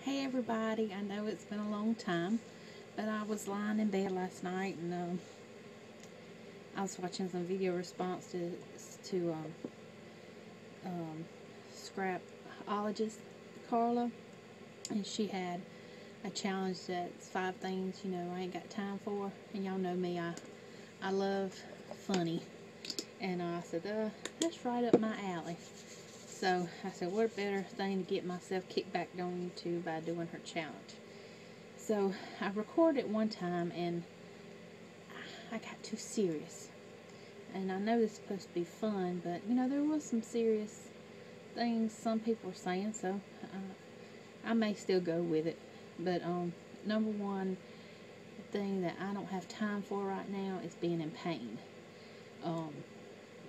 Hey everybody, I know it's been a long time, but I was lying in bed last night and I was watching some video responses to um, Scraplogist Carla, and she had a challenge that's 5 things I ain't got time for, and y'all know me, I love funny, and I said that's right up my alley. So I said, what a better thing to get myself kicked back on YouTube by doing her challenge. So I recorded one time and I got too serious. And I know this is supposed to be fun, but there was some serious things some people were saying, so I may still go with it. But number one thing that I don't have time for right now is being in pain. Um,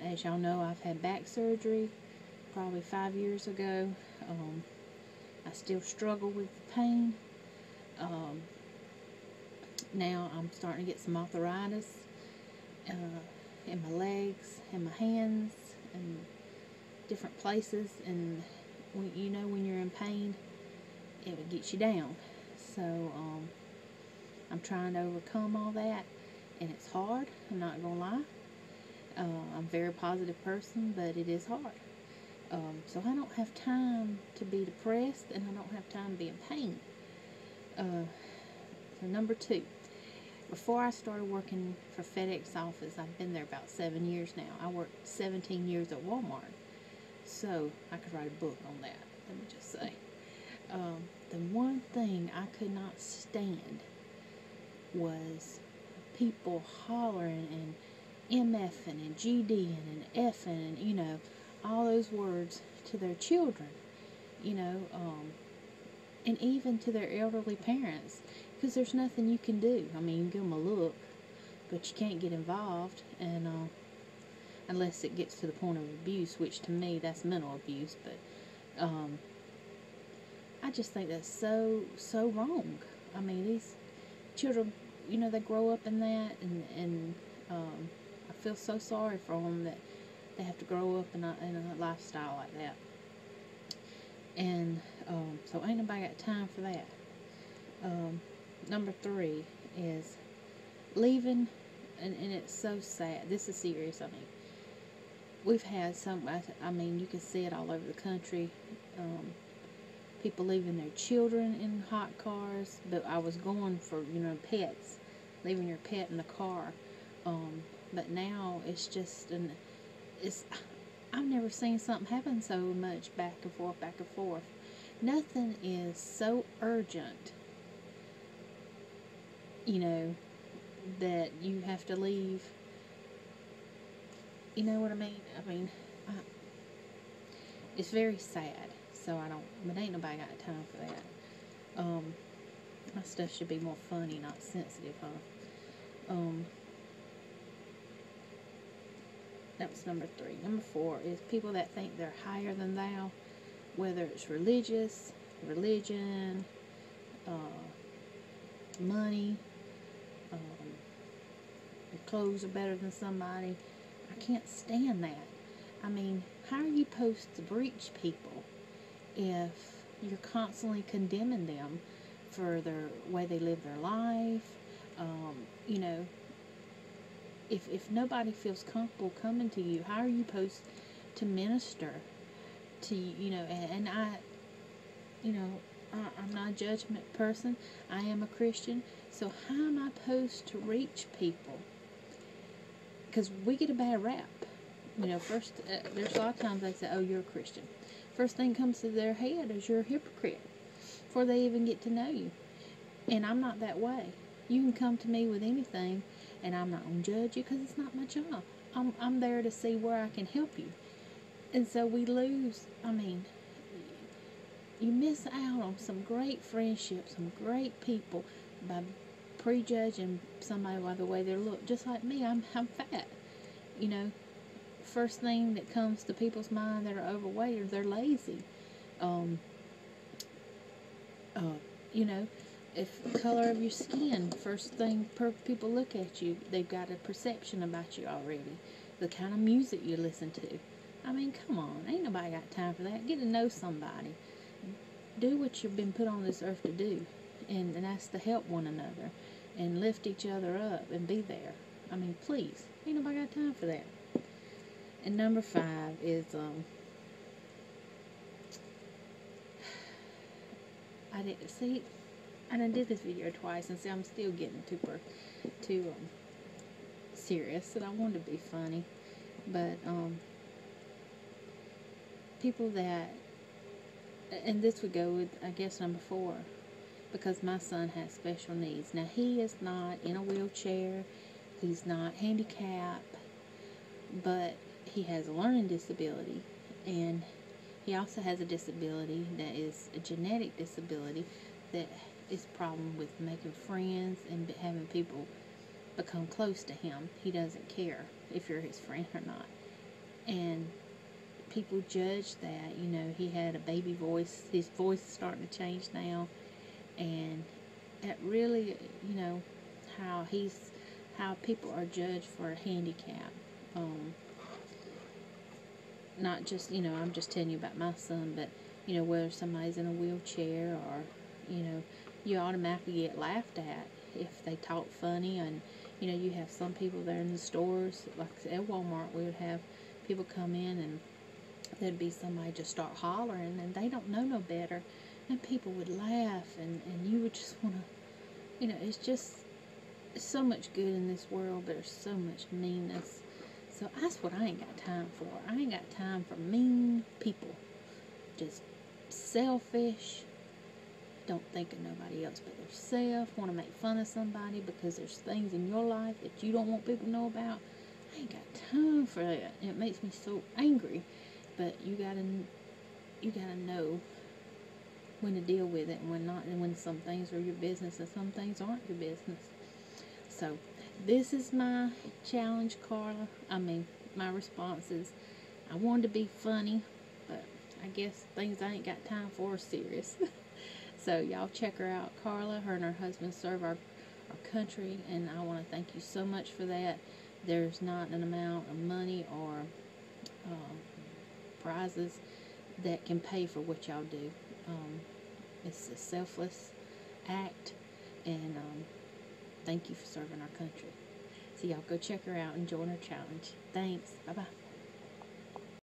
as y'all know, I've had back surgery probably 5 years ago. I still struggle with the pain. Um, Now I'm starting to get some arthritis uh, in my legs, and my hands, and different places. And when you're in pain, it gets you down. So I'm trying to overcome all that, and it's hard. I'm not gonna lie. I'm a very positive person, but it is hard. So I don't have time to be depressed, and I don't have time to be in pain. So number two, before I started working for FedEx office, I've been there about 7 years now. I worked 17 years at Walmart, so I could write a book on that. Let me just say, the one thing I could not stand was people hollering and MFing and GDing and Fing and all those words to their children, you know, um, and even to their elderly parents, because there's nothing you can do. I mean, you can give them a look, but you can't get involved, and unless it gets to the point of abuse, which to me that's mental abuse. But I just think that's so wrong. I mean, these children, they grow up in that, and I feel so sorry for them that they have to grow up in a lifestyle like that. And so ain't nobody got time for that. Um, Number three is leaving, and it's so sad. This is serious. I mean, we've had some. I mean, you can see it all over the country. People leaving their children in hot cars. But I was going for pets, leaving your pet in the car. But now it's just it's. I've never seen something happen so much back and forth, back and forth. Nothing is so urgent, that you have to leave. You know what I mean? I mean, I, it's very sad. So but ain't nobody got time for that. My stuff should be more funny, not sensitive, huh? That was number three. Number four is people that think they're higher than thou, whether it's religion, money, um, your clothes are better than somebody. I can't stand that. I mean, how are you supposed to reach people if you're constantly condemning them for their way they live their life? You know, if nobody feels comfortable coming to you, how are you supposed to minister to and I'm not a judgment person. I am a Christian, so how am I supposed to reach people? Because we get a bad rap. First, there's a lot of times they say, oh, you're a Christian. First thing comes to their head is you're a hypocrite before they even get to know you. And I'm not that way. You can come to me with anything, and I'm not going to judge you because it's not my job. I'm there to see where I can help you. And so we lose, you miss out on some great friendships, some great people by prejudging somebody by the way they look. Just like me, I'm fat. First thing that comes to people's mind that are overweight is they're lazy. Um, uh, you know, if the color of your skin, first thing people look at you, they've got a perception about you already. The kind of music you listen to. I mean, come on, ain't nobody got time for that. Get to know somebody. do what you've been put on this earth to do, and that's to help one another and lift each other up and be there. I mean, please, ain't nobody got time for that. And number 5 is I done did this video twice, and see, I'm still getting too serious, and I wanted to be funny, but people that, and this would go with, I guess, number 4, because my son has special needs. Now, he is not in a wheelchair, he's not handicapped, but he has a learning disability, and he also has a disability that is a genetic disability that is a problem with making friends and having people become close to him. He doesn't care if you're his friend or not. And people judge that, you know, he had a baby voice. His voice is starting to change now. And it really, you know, how people are judged for a handicap. Not just, you know, I'm just telling you about my son, but, you know, whether somebody's in a wheelchair, or, you know, you automatically get laughed at if they talk funny. And, you know, you have some people there in the stores, like at Walmart, we would have people come in and there'd be somebody just start hollering, and they don't know no better, and people would laugh, and you would just want to, you know, it's so much good in this world, but there's so much meanness. So that's what I ain't got time for. I ain't got time for mean people. Just selfish. Don't think of nobody else but themselves. Want to make fun of somebody because there's things in your life that you don't want people to know about. I ain't got time for that. It makes me so angry. But you gotta know when to deal with it and when not, and when some things are your business and some things aren't your business. So this is my challenge, Carla. I mean, my response is, I wanted to be funny, but I guess things I ain't got time for are serious. So y'all check her out, Carla. Her and her husband serve our country, and I want to thank you so much for that. There's not an amount of money or prizes that can pay for what y'all do. It's a selfless act, and thank you for serving our country. So y'all go check her out and join her challenge. Thanks. Bye-bye.